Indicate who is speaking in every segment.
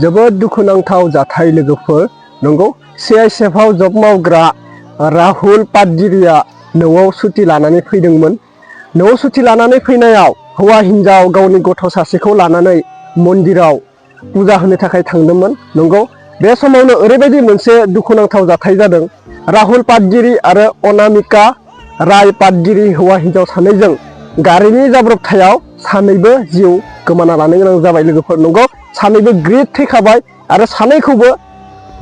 Speaker 1: जोबोद दुखुनांथाव जाथाय लोगोफोर नंगौ cisfआव जब मावग्रा राहुल पाटगिरिया न'आव सुथि लानानै फैदोंमोन। न'आव सुथि लानानै फैनायाव हौवा हिनजाव गावनि गथ' सासेखौ लानानै मन्दिराव पुजा होनो थाखाय थांदोंमोन। नंगौ बे समावनो ओरैबायदि मोनसे दुखुनांथाव जाथाय जादों। राहुल पाटगिरि आरो अनामिका राय पाटगिरि हौवा हिनजाव सानैजों गारिनि जाब्रबथायाव सानैबो जिउ गोमाना लानो गोनां जाबाय लोगोफोर। नंगौ सानैबो ग्रिद थैखाबाय आरो सानैखौबो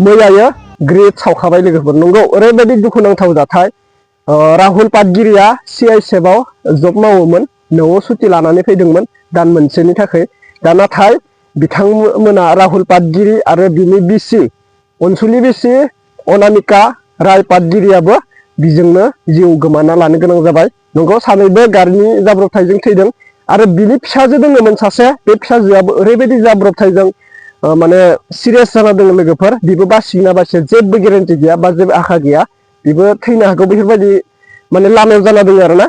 Speaker 1: मैयायो ग्रिद सावखाबाय लोगोफोर। नंगौ ओरैबायदि दुखुनांथाव जाथाय। राहुल पाटगिरिया cisfआव जब मावोमोन, न'आव सुथि लानानै फैदोंमोन दान मोनसेनि थाखाय। दा नाथाय बिथांमोना राहुल पाटगिरि आरो बिनि बिसि अनसुलि बिसि अनामिका राय पाटगिरियाबो बिजोंनो जिउ गोमाना लानो गोनां जाबाय। नंगौ सानैबो गारिनि जाब्रबथायजों थैदों आरो बिनि फिसाजो दङमोन सासे, बे फिसाजोआबो ओरैबायदि जाब्रबथायजों माने सिरियास जाना दङ लोगोफोर। बिबो बासिगोना बासिया जेबो गेरेन्टि गैया बा जेबो आखा गैया, बिबो थैनो हागौ बेफोरबायदि माने लामायाव जाना दङ आरोना।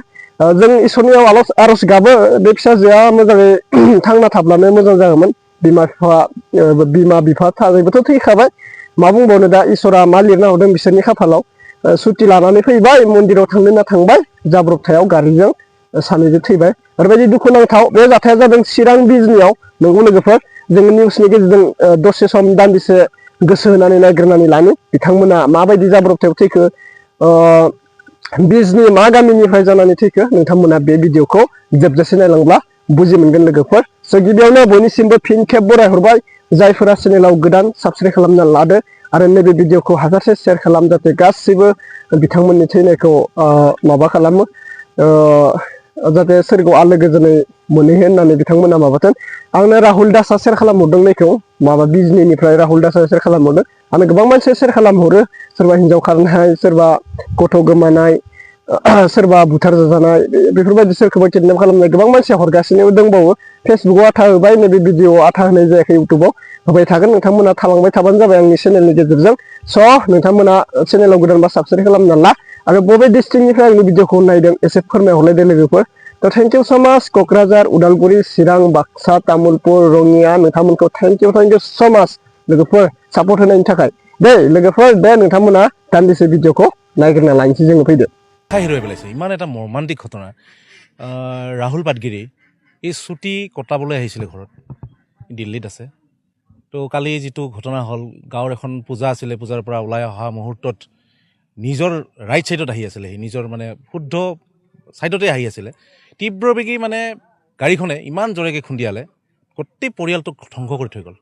Speaker 1: जों इसोरनियाव आर'ज गाबो बे फिसाजोआ मोजाङै थांना थाब्लानो मोजां जागौमोन। बिमा बिफा सानैबोथ' थैखाबाय, मा बुंबावनो दा इसोरा मा लिरना हरदों बिसोरनि खाफालाव। सुथि लानानै फैबाय, मन्दिराव थांनो होनना थांबाय, जाब्रबथायाव गारिजों सानैजों थैबाय। ओरैबायदि दुखुनांथाव बे जाथाया जादों चिरां बिजनियाव। नंगौ लोगोफोर जों निउसनि गेजेरजों दसे सम दान्दिसे गोसो होनानै नायग्रोनानै लानो बिथांमोना माबायदि जाब्रबथायाव थैखो, बिजनि मा गामिनिफ्राय जानानै थैखो, नोंथांमोना बे भिडिअखौ जोबजासे नायलांब्ला बुजि मोनगोन लोगोफोर। स' गिबियावनो बयनिसिमबो फिन खेब बरायहरबाय जायफोरा चेनेलाव गोदान साबस्क्राइब खालामना लादो आरो नैबे भिडिअखौ हाजासे शेयार खालाम जाहाथे गासैबो बिथांमोननि थैनायखौ माबा खालामो, जाहाथे सोरगोआव आलो गोजोनै मोनहैयो होननानै बिथांमोना माबाथों। आंनो राहुल दासआ सेयार खालामहरदों नैखौ, माबा बिजनिनिफ्राय राहुल दासआ सेयार खालामहरदों। आंनो गोबां मानसिया सेयार खालामहरो, सोरबा हिनजाव खारनाय, सोरबा गथ' गोमानाय, सोरबा बुथार जाजानाय, बेफोरबायदि सोरखौबा किडनेप खालामनाय गोबां मानसिया हरगासिनो दंबावो। फेसबुकआव आथा होबाय, नैबे भिडिअआव आथा होनाय जायाखै, इउटुबाव होबाय थागोन। नोंथांमोना थालांबाय थाबानो जाबाय आंनि चेनेलनि गेजेरजों। स' नोंथांमोना चेनेलाव गोदानबा साबस्क्राइब खालामना ला आरो बबे डिस्ट्रिक्टनिफ्राय आंनि भिडिअखौ नायदों एसे फोरमायहरलायदो लोगोफोर। थ' थेंक इउ स' माच क'क्राझार, उदालगुरि, चिरां, बाक्सा, तामुलपुर, रङिया, नोंथांमोनखौ थेंक इउ स' माच लोगोफोर सापर्ट होनायनि थाखाय। दे लोगोफोर दे नोंथांमोना दान्दिसे भिडिअखौ नायग्रोना लानोसै, जोङो फैदो।
Speaker 2: হেৰুৱাই পেলাইছে। ইমান এটা মৰ্মান্তিক ঘটনা। ৰাহুল পাটগিৰি এই ছুটি কটাবলৈ আহিছিলে ঘৰত, দিল্লীত আছে। তো কালি যিটো ঘটনা হ'ল, গাঁৱৰ এখন পূজা আছিলে, পূজাৰ পৰা ওলাই অহা মুহূৰ্তত নিজৰ ৰাইট ছাইডত আহি আছিলে, সি নিজৰ মানে শুদ্ধ ছাইডতে আহি আছিলে। তীব্ৰবেগী মানে গাড়ীখনে ইমান জোৰেকৈ খুন্দিয়ালে, গোটেই পৰিয়ালটোক ধ্বংস কৰি থৈ গ'ল।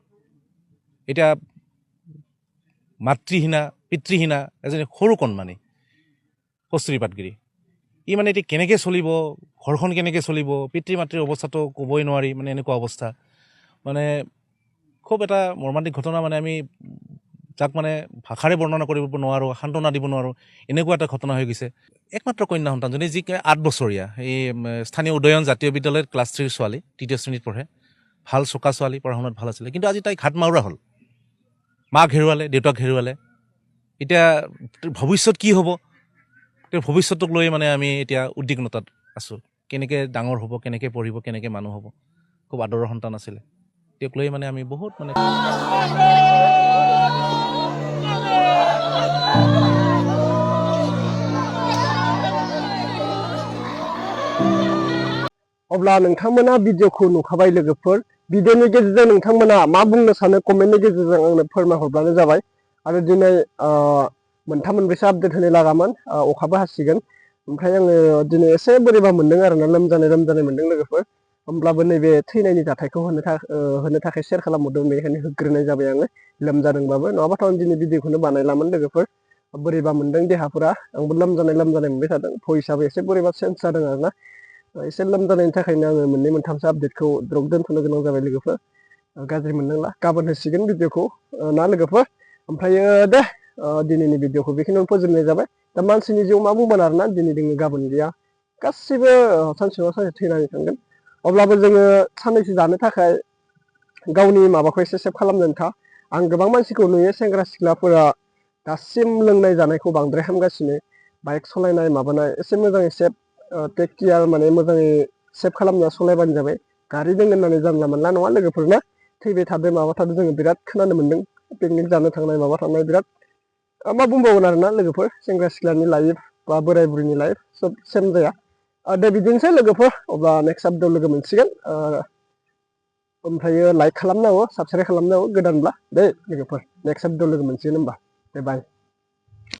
Speaker 2: এতিয়া মাতৃহীনা পিতৃহীনা এজনী সৰু কণমানি কস্তুৰী পাটগিৰি, ই মানে এতিয়া কেনেকৈ চলিব, ঘৰখন কেনেকৈ চলিব, পিতৃ মাতৃৰ অৱস্থাটো ক'বই নোৱাৰি, মানে এনেকুৱা অৱস্থা। মানে খুব এটা মৰ্মান্তিক ঘটনা। মানে আমি যাক মানে ভাষাৰে বৰ্ণনা কৰিব নোৱাৰোঁ, সান্তনা দিব নোৱাৰোঁ, এনেকুৱা এটা ঘটনা হৈ গৈছে। একমাত্ৰ কন্যা সন্তানজনী, যি 8 বছৰীয়া, এই স্থানীয় উদয়ন জাতীয় বিদ্যালয়ত ক্লাছ 3ৰ ছোৱালী, 3য় শ্ৰেণীত পঢ়ে, ভাল চোকা ছোৱালী, পঢ়া শুনাত ভাল আছিলে। কিন্তু আজি তাই ঘাট মাউৰা হ'ল, মাক হেৰুৱালে, দেউতাক হেৰুৱালে। এতিয়া ভৱিষ্যত কি হ'ব, তেওঁৰ ভৱিষ্যতক লৈ মানে আমি এতিয়া উদ্বিগ্নতাত আছোঁ। কেনেকৈ ডাঙৰ হ'ব, কেনেকৈ পঢ়িব, কেনেকৈ মানুহ হ'ব। খুব আদৰৰ সন্তান আছিলে, তেওঁক লৈ মানে আমি বহুত মানে
Speaker 1: अब्ला नोंथांमोना भिडिअखौ नुखाबाय लोगोफोर। भिडिअनि गेजेरजों नोंथांमोना मा बुंनो सानो कमेन्टनि गेजेरजों आंनो फोरमायहरब्लानो जाबाय। आरो दिनै मोनथाम मोनब्रैसो आपडेट होनो लागामोन, अखाबो हासिगोन। ओमफ्राय आङो दिनै एसे बोरैबा मोनदों आरोना, लोमजानाय मोनदों लोगोफोर। होमब्लाबो नैबे थैनायनि जाथायखौ होनो थाखाय शेयार खालामहरदों, बेनिखायनो होग्रोनाय जाबाय आङो, लोमजादोंबाबो। नङाबाथ' आं दिनै भिडिअखौनो बानायलामोन लोगोफोर। बोरैबा मोनदों देहाफोरा, आंबो लोमजानाय मोनबाय थादों, भइसआबो एसे बोरैबा चेन्ज जादों आरोना। एसे लोमजानायनि थाखायनो आङो मोननै मोनथामसो आपडेटखौ द्रप दोनथ'नो गोनां जाबाय लोगोफोर। गाज्रि मोनदोंला, गाबोन होसिगोन भिडिअखौ ना लोगोफोर। ओमफ्रायो दे दिनैनि भिडिअखौ बेखिनियावनो फोजोबनाय जाबाय। दा मानसिनि जिउ मा बुंबानो आरोना, दिनै दोङो गाबोन गैया, गासिबो सानसे नङा सानसे थैनानै थांगोन। अब्लाबो जोङो साननैसो जानो थाखाय गावनि माबाखौ एसे सेभ खालामनानै था। आं गोबां मानसिखौ नुयो, सेंग्रा सिख्लाफोरा दासिम लोंनाय जानायखौ बांद्राय हामगासिनो। बाइक सालायनाय माबानाय एसे मोजाङै सेभ टेक केयार, माने मोजाङै सेभ खालामना सालायबानो जाबाय। गारि दोङो होननानै जानला मोनला नङा लोगोफोर ना, थैबाय थादों माबा थादों जोङो बिराद खोनानो मोन्दों पिकनिक जानो थांनाय माबा थांनाय बिराद मा बुंबावगोन आरोना लोगोफोर सेंग्रा सिख्लानि लाइफ बा बोराय बुरैनि लाइफ सब सेम जाया दे बिदिनोसै लोगोफोर अब्ला नेक्स्ट आपडेटआव लोगो मोनसिगोन ओमफ्रायो लाइक खालामनांगौ साबसक्राइब खालामनांगौ गोदानब्ला दे लोगोफोर नेक्स्ट आपडेटआव लोगो मोनसिगोन होमबा बाय